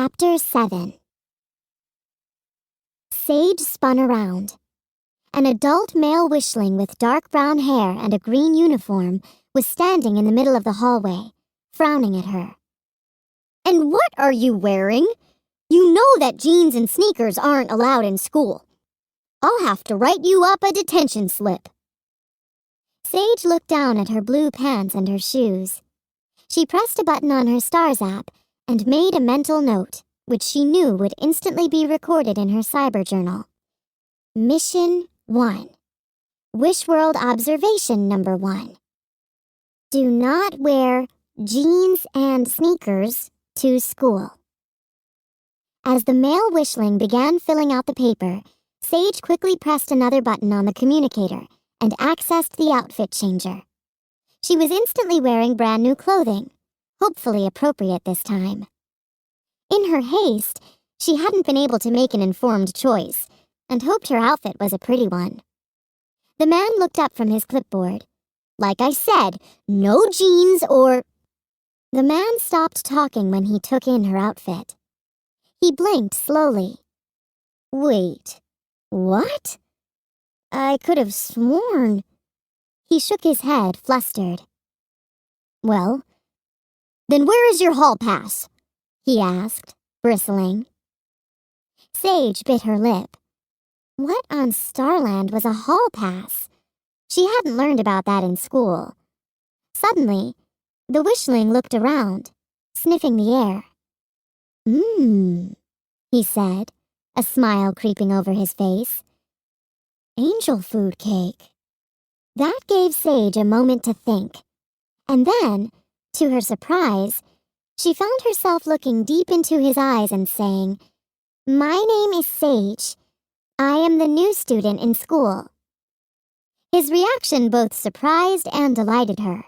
Chapter 7. Sage spun around. An adult male wishling with dark brown hair and a green uniform was standing in the middle of the hallway, frowning at her. "And what are you wearing? You know that jeans and sneakers aren't allowed in school. I'll have to write you up a detention slip." Sage looked down at her blue pants and her shoes. She pressed a button on her Stars app and made a mental note, which she knew would instantly be recorded in her cyber journal. Mission 1. Wishworld Observation Number 1. Do not wear jeans and sneakers to school. As the male wishling began filling out the paper, Sage quickly pressed another button on the communicator and accessed the outfit changer. She was instantly wearing brand new clothing, hopefully appropriate this time. In her haste, she hadn't been able to make an informed choice and hoped her outfit was a pretty one. The man looked up from his clipboard. "Like I said, no jeans or..." The man stopped talking when he took in her outfit. He blinked slowly. "Wait, what? I could have sworn..." He shook his head, flustered. "Well, then where is your hall pass?" he asked, bristling. Sage bit her lip. What on Starland was a hall pass? She hadn't learned about that in school. Suddenly, the wishling looked around, sniffing the air. He said, a smile creeping over his face. Angel food cake. That gave Sage a moment to think. And then, to her surprise, she found herself looking deep into his eyes and saying, "My name is Sage. I am the new student in school." His reaction both surprised and delighted her.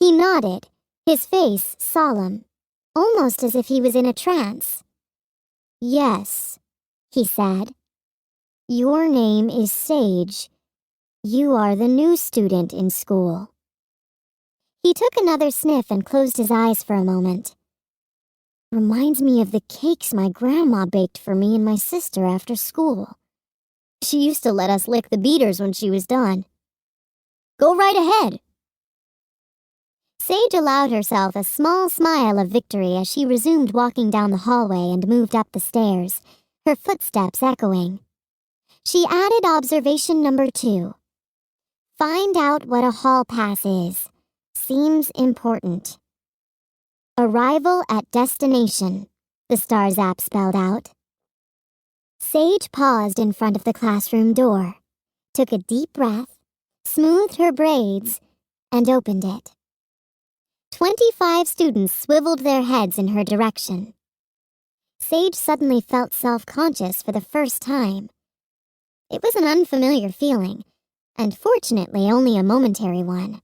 He nodded, his face solemn, almost as if he was in a trance. "Yes," he said. "Your name is Sage. You are the new student in school." He took another sniff and closed his eyes for a moment. "Reminds me of the cakes my grandma baked for me and my sister after school. She used to let us lick the beaters when she was done. Go right ahead." Sage allowed herself a small smile of victory as she resumed walking down the hallway and moved up the stairs, her footsteps echoing. She added observation number 2. Find out what a hall pass is. Seems important. Arrival at destination, the Stars app spelled out. Sage paused in front of the classroom door, took a deep breath, smoothed her braids, and opened it. 25 students swiveled their heads in her direction. Sage suddenly felt self-conscious for the first time. It was an unfamiliar feeling, and fortunately only a momentary one.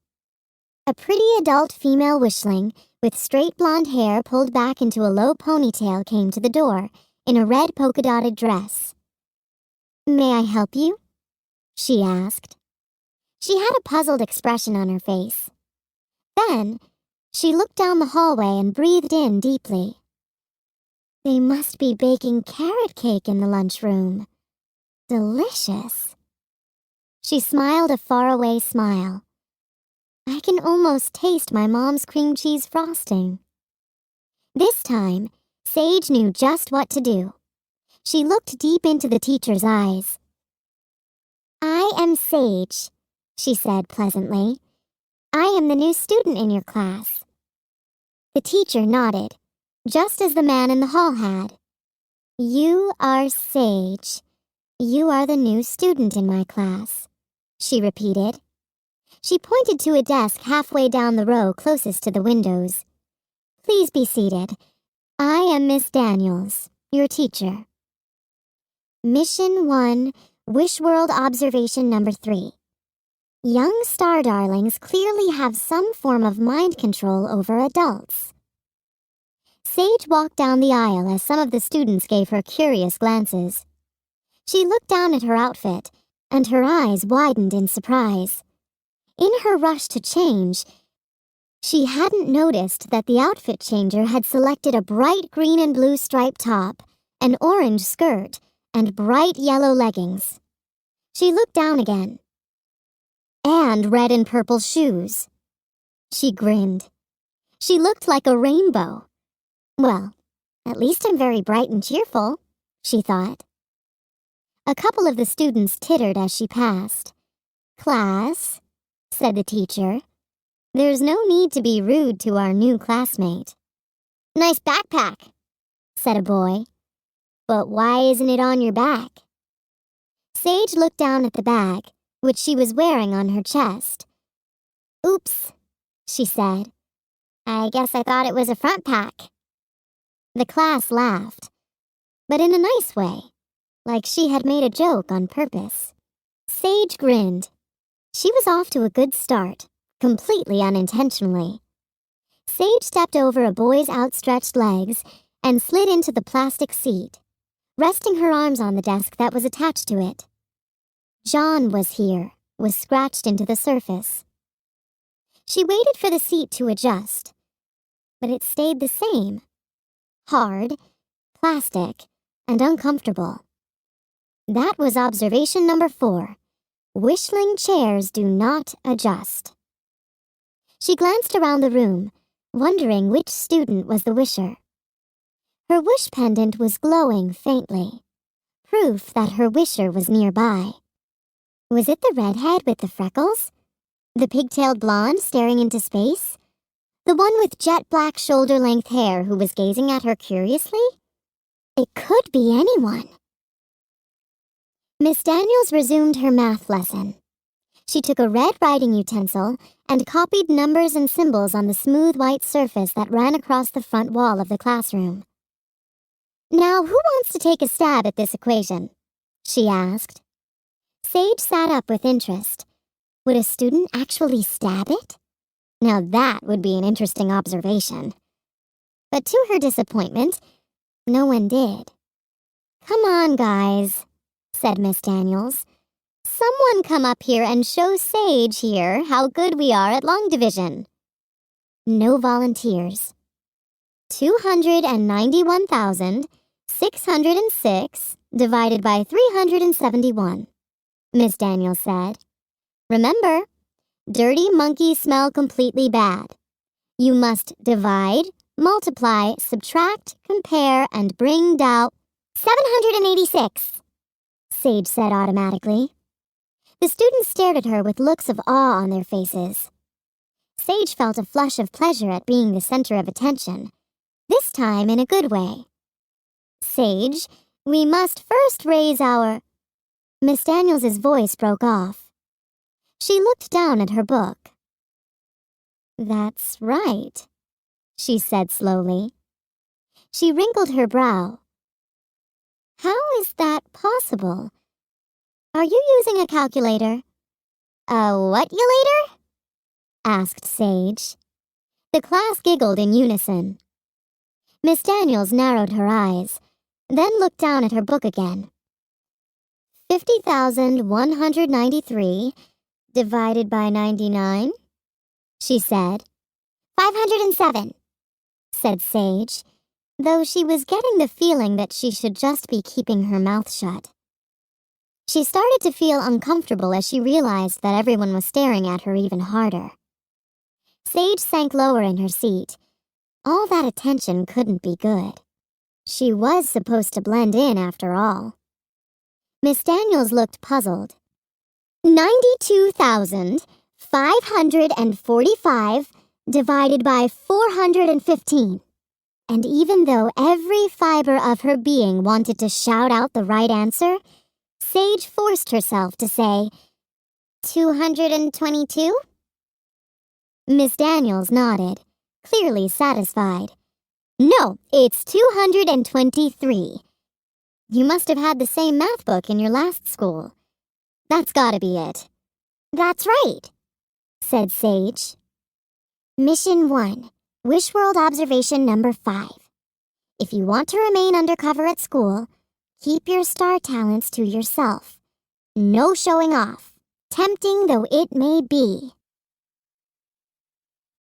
A pretty adult female wishling with straight blonde hair pulled back into a low ponytail came to the door in a red polka-dotted dress. "May I help you?" she asked. She had a puzzled expression on her face. Then, she looked down the hallway and breathed in deeply. They must be baking carrot cake in the lunchroom. Delicious. She smiled a faraway smile. I can almost taste my mom's cream cheese frosting. This time, Sage knew just what to do. She looked deep into the teacher's eyes. "I am Sage," she said pleasantly. "I am the new student in your class." The teacher nodded, just as the man in the hall had. "You are Sage. You are the new student in my class," she repeated. She pointed to a desk halfway down the row closest to the windows. "Please be seated. I am Miss Daniels, your teacher." Mission 1, Wishworld Observation Number 3. Young star darlings clearly have some form of mind control over adults. Sage walked down the aisle as some of the students gave her curious glances. She looked down at her outfit, and her eyes widened in surprise. In her rush to change, She hadn't noticed that the outfit changer had selected a bright green and blue striped top, an orange skirt, and bright yellow leggings. She looked down again. And red and purple shoes. She grinned. She looked like a rainbow. Well, at least I'm very bright and cheerful, she thought. A couple of the students tittered as she passed. "Class," said the teacher, "there's no need to be rude to our new classmate." "Nice backpack," said a boy. "But why isn't it on your back?" Sage looked down at the bag, which she was wearing on her chest. "Oops," she said. "I guess I thought it was a front pack." The class laughed, but in a nice way, like she had made a joke on purpose. Sage grinned. She was off to a good start, completely unintentionally. Sage stepped over a boy's outstretched legs and slid into the plastic seat, resting her arms on the desk that was attached to it. John was scratched into the surface. She waited for the seat to adjust, but it stayed the same. Hard, plastic, and uncomfortable. That was observation number 4. Wishling chairs do not adjust. She glanced around the room, wondering which student was the wisher. Her wish pendant was glowing faintly, proof that her wisher was nearby. Was it the redhead with the freckles? The pigtailed blonde staring into space? The one with jet-black shoulder-length hair who was gazing at her curiously? It could be anyone. Miss Daniels resumed her math lesson. She took a red writing utensil and copied numbers and symbols on the smooth white surface that ran across the front wall of the classroom. "Now, who wants to take a stab at this equation?" she asked. Sage sat up with interest. Would a student actually stab it? Now that would be an interesting observation. But to her disappointment, no one did. "Come on, guys," said Miss Daniels. "Someone come up here and show Sage here how good we are at long division." No volunteers. 291,606 divided by 371, Miss Daniels said. "Remember, dirty monkeys smell completely bad. You must divide, multiply, subtract, compare, and bring down 786, Sage said automatically. The students stared at her with looks of awe on their faces. Sage felt a flush of pleasure at being the center of attention, this time in a good way. "Sage, we must first raise our—" Miss Daniels's voice broke off. She looked down at her book. "That's right," she said slowly. She wrinkled her brow. "How is that possible? Are you using a calculator?" "A what-ulator?" asked Sage. The class giggled in unison. Miss Daniels narrowed her eyes, then looked down at her book again. 50,193 divided by 99, she said. 507, said Sage, though she was getting the feeling that she should just be keeping her mouth shut. She started to feel uncomfortable as she realized that everyone was staring at her even harder. Sage sank lower in her seat. All that attention couldn't be good. She was supposed to blend in after all. Miss Daniels looked puzzled. 92,545 divided by 415. And even though every fiber of her being wanted to shout out the right answer, Sage forced herself to say, 222? Miss Daniels nodded, clearly satisfied. No, it's 223. You must have had the same math book in your last school. That's gotta be it. That's right, said Sage. Mission 1, Wishworld observation number 5. If you want to remain undercover at school, keep your star talents to yourself. No showing off, tempting though it may be.